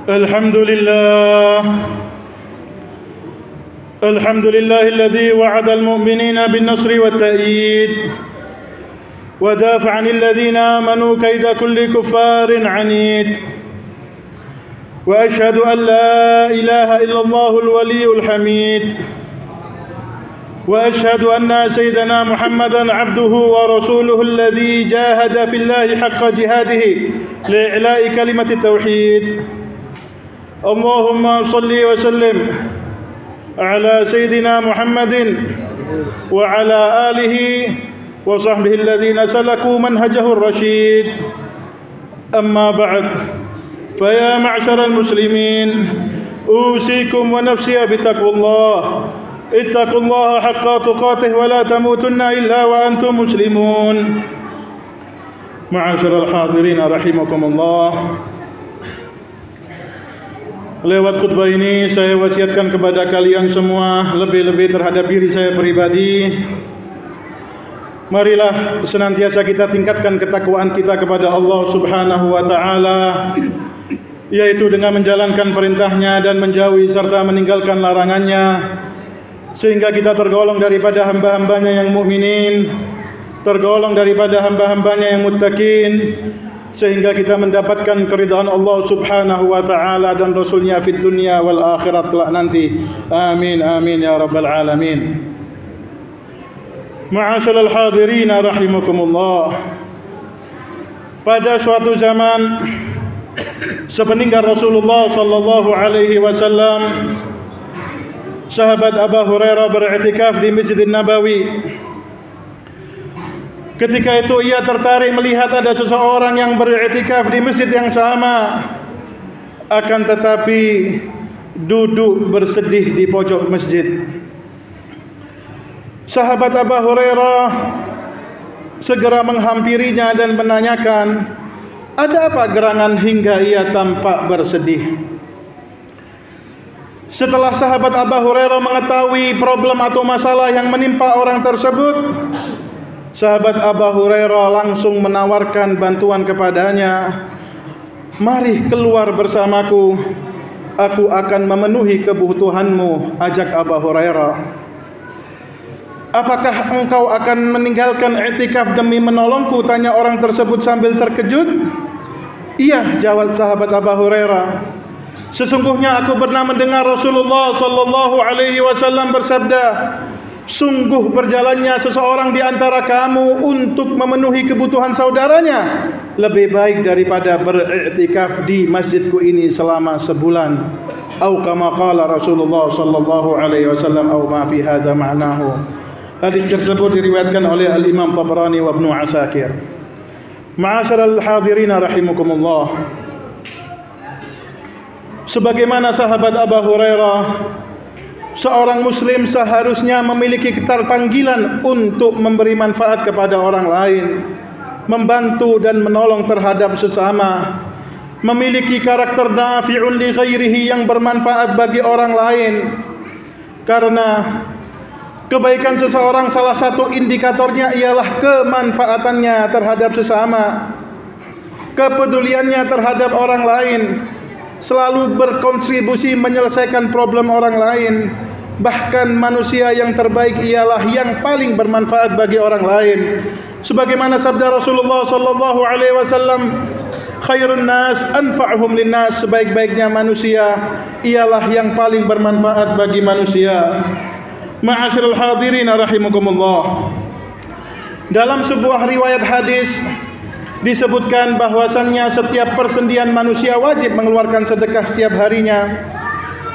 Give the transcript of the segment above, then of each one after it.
الحمد لله الذي وعد المؤمنين بالنصر والتأييد ودافع عن الذين آمنوا كيد كل كفار عنيد وأشهد أن لا إله إلا الله الولي الحميد وأشهد أن سيدنا محمدا عبده ورسوله الذي جاهد في الله حق جهاده لإعلاء كلمة التوحيد اللهم صل وسلم على سيدنا محمد وعلى آله وصحبه الذين سلكوا منهجه الرشيد أما بعد فيا معشر المسلمين أوصيكم ونفسي بتقوى الله اتقوا الله حق تقاته ولا تموتن إلا وأنتم مسلمون معاشر الحاضرين رحمكم الله. Lewat khutbah ini saya wasiatkan kepada kalian semua, lebih-lebih terhadap diri saya pribadi, marilah senantiasa kita tingkatkan ketakwaan kita kepada Allah Subhanahu wa taala, yaitu dengan menjalankan perintahnya dan menjauhi serta meninggalkan larangannya, sehingga kita tergolong daripada hamba-hambanya yang mukminin, tergolong daripada hamba-hambanya yang muttaqin, sehingga kita mendapatkan keridhaan Allah Subhanahu wa taala dan Rasulnya fid dunya wal akhirat kelak nanti. Amin amin ya rabbal alamin. Ma'asyiral hadirin rahimakumullah. Pada suatu zaman sepeninggal Rasulullah sallallahu alaihi wasallam, sahabat Abu Hurairah beriktikaf di Masjidin Nabawi. Ketika itu ia tertarik melihat ada seseorang yang beriktikaf di masjid yang sama, akan tetapi duduk bersedih di pojok masjid. Sahabat Abu Hurairah segera menghampirinya dan menanyakan, ada apa gerangan hingga ia tampak bersedih? Setelah sahabat Abu Hurairah mengetahui problem atau masalah yang menimpa orang tersebut, sahabat Abu Hurairah langsung menawarkan bantuan kepadanya. Mari keluar bersamaku, aku akan memenuhi kebutuhanmu, ajak Abu Hurairah. Apakah engkau akan meninggalkan i'tikaf demi menolongku? Tanya orang tersebut sambil terkejut. Iya, jawab sahabat Abu Hurairah. Sesungguhnya aku pernah mendengar Rasulullah sallallahu alaihi wasallam bersabda, sungguh berjalannya seseorang di antara kamu untuk memenuhi kebutuhan saudaranya lebih baik daripada beriktikaf di masjidku ini selama sebulan. Atau kama qala Rasulullah sallallahu alaihi wasallam atau ma fi hadza ma'nahu. Hadis tersebut diriwayatkan oleh Al-Imam Tabrani wa Ibnu Asakir. Ma'asyiral hadirin rahimakumullah. Sebagaimana sahabat Abu Hurairah, seorang muslim seharusnya memiliki keterpanggilan untuk memberi manfaat kepada orang lain, membantu dan menolong terhadap sesama, memiliki karakter nafi'un li ghairihi yang bermanfaat bagi orang lain. Karena kebaikan seseorang salah satu indikatornya ialah kemanfaatannya terhadap sesama, kepeduliannya terhadap orang lain, selalu berkontribusi menyelesaikan problem orang lain. Bahkan manusia yang terbaik ialah yang paling bermanfaat bagi orang lain. Sebagaimana sabda Rasulullah sallallahu alaihi wasallam, khairun nas anfa'uhum linnas, sebaik-baiknya manusia ialah yang paling bermanfaat bagi manusia. Ma'asyiral hadirin rahimakumullah. Dalam sebuah riwayat hadis disebutkan bahwasannya setiap persendian manusia wajib mengeluarkan sedekah setiap harinya,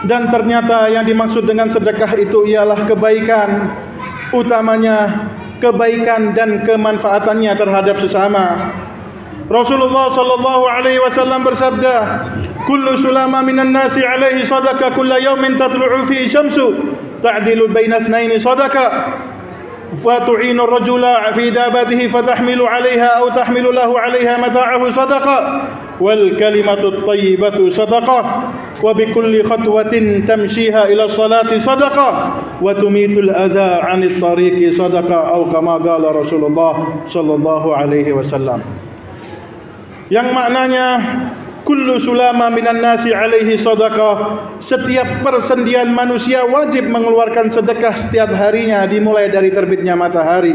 dan ternyata yang dimaksud dengan sedekah itu ialah kebaikan, utamanya kebaikan dan kemanfaatannya terhadap sesama. Rasulullah sallallahu alaihi wasallam bersabda, kullu sulama minan nasi alaihi sadaqah kullu yawmin tatlu'u fi syamsu ta'dilu baina itsnaini sadaqah. فتعين الرجل في دابته فتحمل عليها أو تحمل له عليها متاعه صدقة والكلمة الطيبة صدقة وبكل خطوة تمشيها إلى الصلاة صدقة وتميت الأذى عن الطريق صدقة أو كما قال رسول الله صلى الله عليه وسلم. Yang maknanya Kullu sulama minan nasi alaihi sadaqah. Setiap persendian manusia wajib mengeluarkan sedekah setiap harinya dimulai dari terbitnya matahari.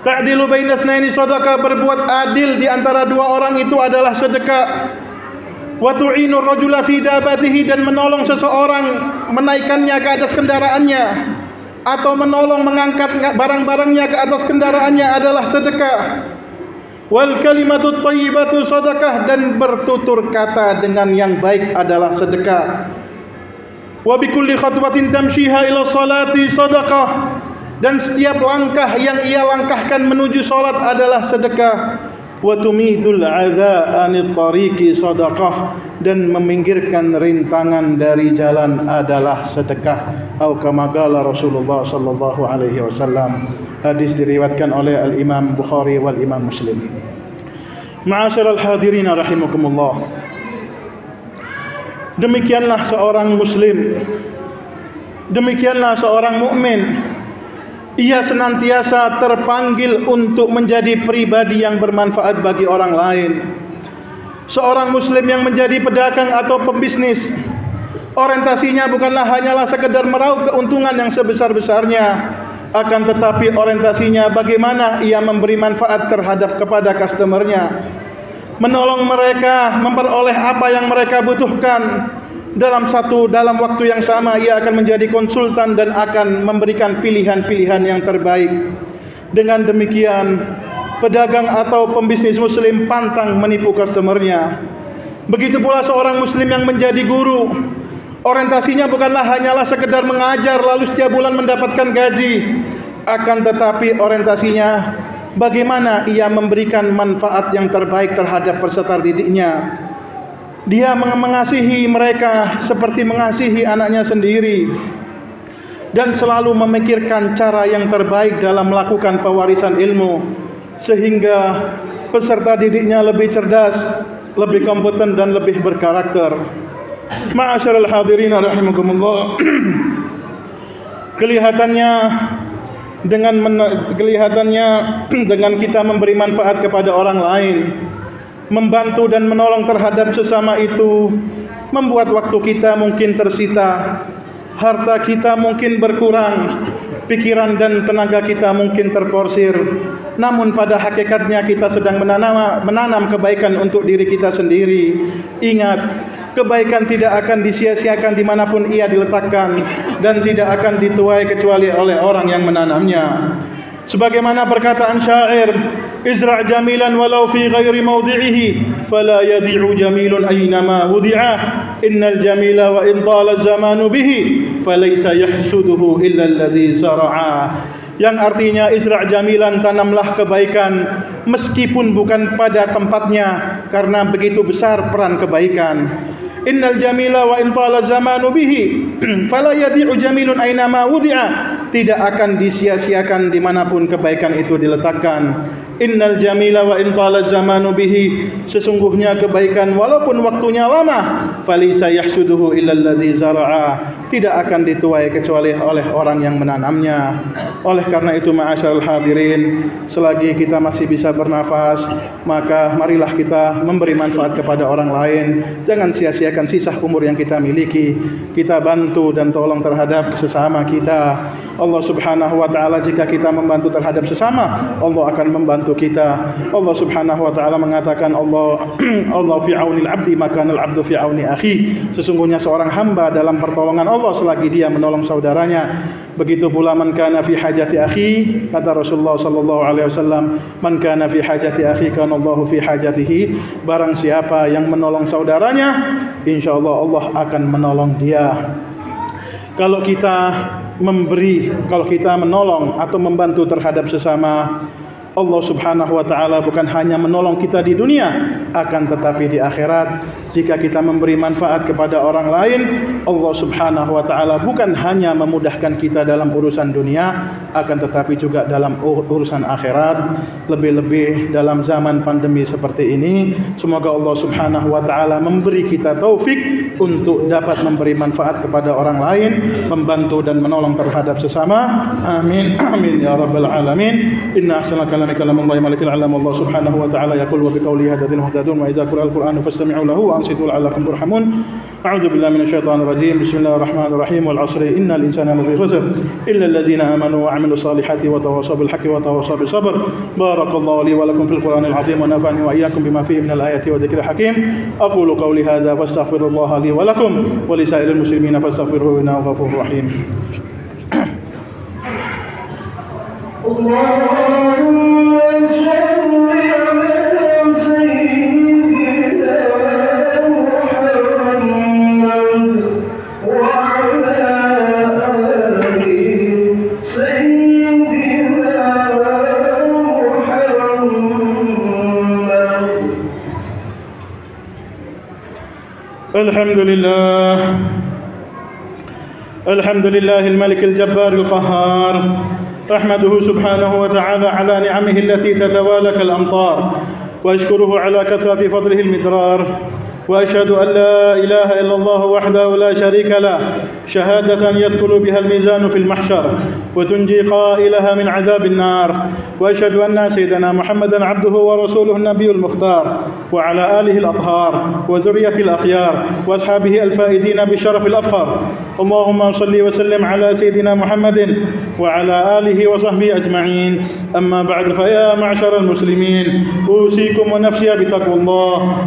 Ta'dilu baina itsnaini sadaqah, berbuat adil di antara dua orang itu adalah sedekah. Wa tu'inu ar-rajula fi dabatihi, dan menolong seseorang menaikkannya ke atas kendaraannya atau menolong mengangkat barang-barangnya ke atas kendaraannya adalah sedekah. Wal kalimatut thayyibatu sadaqah, dan bertutur kata dengan yang baik adalah sedekah. Wa bikulli khatwatin tamshiha ila salati sadaqah, dan setiap langkah yang ia langkahkan menuju salat adalah sedekah. Wa tumidul adza anit tariqi sadaqah, dan meminggirkan rintangan dari jalan adalah sedekah. Atau kama qala Rasulullah sallallahu alaihi wasallam. Hadis diriwayatkan oleh Al-Imam Bukhari wal Imam Muslim. Ma'asyiral hadirin rahimakumullah. Demikianlah seorang muslim, demikianlah seorang mukmin. Ia senantiasa terpanggil untuk menjadi pribadi yang bermanfaat bagi orang lain. Seorang muslim yang menjadi pedagang atau pebisnis, orientasinya bukanlah hanyalah sekedar meraup keuntungan yang sebesar-besarnya, akan tetapi orientasinya bagaimana ia memberi manfaat terhadap kepada customernya, menolong mereka memperoleh apa yang mereka butuhkan. Dalam waktu yang sama ia akan menjadi konsultan dan akan memberikan pilihan-pilihan yang terbaik. Dengan demikian, pedagang atau pembisnis muslim pantang menipu customernya. Begitu pula seorang muslim yang menjadi guru, orientasinya bukanlah hanyalah sekedar mengajar lalu setiap bulan mendapatkan gaji, akan tetapi orientasinya bagaimana ia memberikan manfaat yang terbaik terhadap peserta didiknya. Dia mengasihi mereka seperti mengasihi anaknya sendiri, dan selalu memikirkan cara yang terbaik dalam melakukan pewarisan ilmu, sehingga peserta didiknya lebih cerdas, lebih kompeten, dan lebih berkarakter. Ma'asyiral hadirin rahimakumullah. Kelihatannya dengan kita memberi manfaat kepada orang lain, membantu dan menolong terhadap sesama itu, membuat waktu kita mungkin tersita, harta kita mungkin berkurang, pikiran dan tenaga kita mungkin terporsir. Namun pada hakikatnya kita sedang menanam kebaikan untuk diri kita sendiri. Ingat, kebaikan tidak akan disia-siakan dimanapun ia diletakkan, dan tidak akan dituai kecuali oleh orang yang menanamnya. Sebagaimana perkataan syair, izra' jamilan walau fi ghairi mawdi'ihi fala yadhi'u jamilun aynama wudi'a, innal jamila wa in tala zamanu bihi falaysa yahsuduhu illa alladhi zara'a. Yang artinya, izra' jamilan, tanamlah kebaikan meskipun bukan pada tempatnya, karena begitu besar peran kebaikan. Innal jamila wa in tala zamanu bihi fala yadhi'u jamilun aynama wudi'a, tidak akan disia-siakan dimanapun kebaikan itu diletakkan. Innal jamila wa in tala zamanu bihi, sesungguhnya kebaikan walaupun waktunya lama, falisa yahsuduhu illa alladhi zara'a, tidak akan dituai kecuali oleh orang yang menanamnya. Oleh karena itu, ma'asyiral hadirin, selagi kita masih bisa bernafas, maka marilah kita memberi manfaat kepada orang lain. Jangan sia-siakan sisa umur yang kita miliki. Kita bantu dan tolong terhadap sesama kita. Allah Subhanahu wa taala, jika kita membantu terhadap sesama, Allah akan membantu kita. Allah Subhanahu wa taala mengatakan, Allah fi aunil abdi maka al abdu fi auni akhi. Sesungguhnya seorang hamba dalam pertolongan Allah selagi dia menolong saudaranya. Begitu pula man kana fi hajati akhi, kata Rasulullah sallallahu alaihi wasallam, man kana fi hajati akhi kana Allahu fi hajatihi. Barang siapa yang menolong saudaranya, insyaallah Allah akan menolong dia. Kalau kita menolong atau membantu terhadap sesama, Allah Subhanahu wa taala bukan hanya menolong kita di dunia, akan tetapi di akhirat jika kita memberi manfaat kepada orang lain, Allah Subhanahu wa taala bukan hanya memudahkan kita dalam urusan dunia, akan tetapi juga dalam urusan akhirat. Lebih-lebih dalam zaman pandemi seperti ini, semoga Allah Subhanahu wa taala memberi kita taufik untuk dapat memberi manfaat kepada orang lain, membantu dan menolong terhadap sesama. Amin amin ya rabbal alamin. Inna ahsanal kalam الكلام كلام الله ملك العلام الله سبحانه وتعالى يقول وبقوله هدى المهتدون وإذا قرأ القرآن فاستمعوا له وأنصتوا لعلكم ترحمون. أعوذ بالله من الشيطان الرجيم. بسم الله الرحمن الرحيم. والعصر إن الإنسان لفي خسر إلا الذين آمنوا وعملوا الصالحات وتواصوا بالحق وتواصوا بالصبر. بارك الله لي ولكم في القرآن العظيم ونفعني وإياكم بما فيه من الآيات وذكر الحكيم. أقول قولي هذا واستغفر الله لي ولكم ولسائر المسلمين فاستغفروه إنه غفور رحيم. الحمد لله الملك الجبار القهار. أحمده سبحانه وتعالى على نعمه التي تتوالى كالأمطار، وأشكره على كثرة فضله المدرار، وأشهد أن لا إله إلا الله وحده لا شريك له شهادة يثقل بها الميزان في المحشر وتنجي قائلها من عذاب النار. وأشهد أن سيدنا محمدا عبده ورسوله النبي المختار، وعلى آله الأطهار وذرية الأخيار وأصحابه الفائزين بالشرف الأفخر. اللهم صل وسلم على سيدنا محمد وعلى آله وصحبه أجمعين. أما بعد، فيا معشر المسلمين، أوصيكم ونفسي بتقوى الله.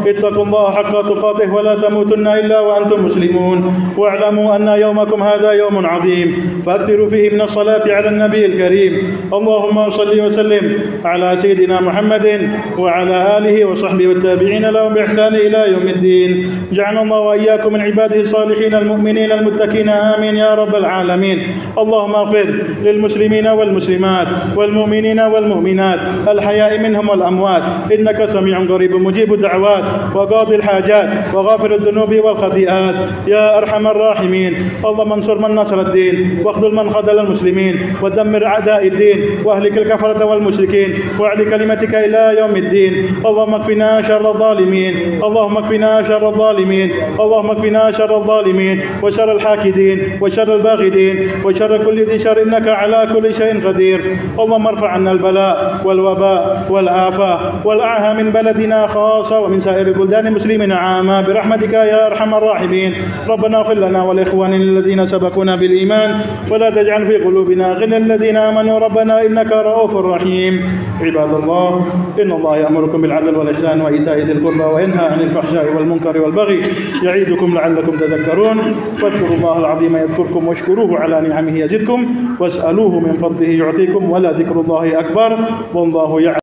اتقوا الله حق تقاته ولا تموتن إلا وأنتم مسلمون. واعلموا أن يومكم هذا يوم عظيم، فأكثروا فيه من الصلاة على النبي الكريم. اللهم صل وسلم على سيدنا محمد وعلى آله وصحبه والتابعين لهم بإحسان إلى يوم الدين. جعلنا الله وإياكم من عباده الصالحين المؤمنين المتقين، آمين يا رب العالمين. اللهم اغفر للمسلمين والمسلمات والمؤمنين والمؤمنات الحياء منهم والأموات، إنك سميع قريب مجيب الدعوات وقاضي الحاجات وغافر الذنوب والخطيئات يا أرحم الراحمين. اللهم انصر من نصر الدين، واخذل من خذل المسلمين، ودمر أعداء الدين، واهلك الكفرة والمشركين، واعل كلمتك إلى يوم الدين. اللهم اكفنا شر الظالمين، اللهم اكفنا شر الظالمين، اللهم اكفنا شر الظالمين وشر الحاكدين وشر الباغدين وشر كل ذي شر، إنك على كل شيء قدير. اللهم ارفع عنا البلاء والوباء والآفة والعاهة من بلدنا خاصة ومن سائر البلدان المسلمين عامة برحمتك يا أرحم الراحمين. ربنا اغفر لنا ولإخواننا الذين سبقونا بالإيمان، ولا تجعل في قلوبنا غلا الذين آمنوا ربنا إنك رؤوف رحيم. عباد الله، إن الله يأمركم بالعدل والإحسان وإيتاء ذي القربى وينهى عن الفحشاء والمنكر والبغي يعظكم لعلكم تذكرون. واذكروا الله العظيم يذكركم، واشكروه على نعمه يزدكم، واسألوه من فضله يعطيكم، ولذكر الله أكبر والله يعلم.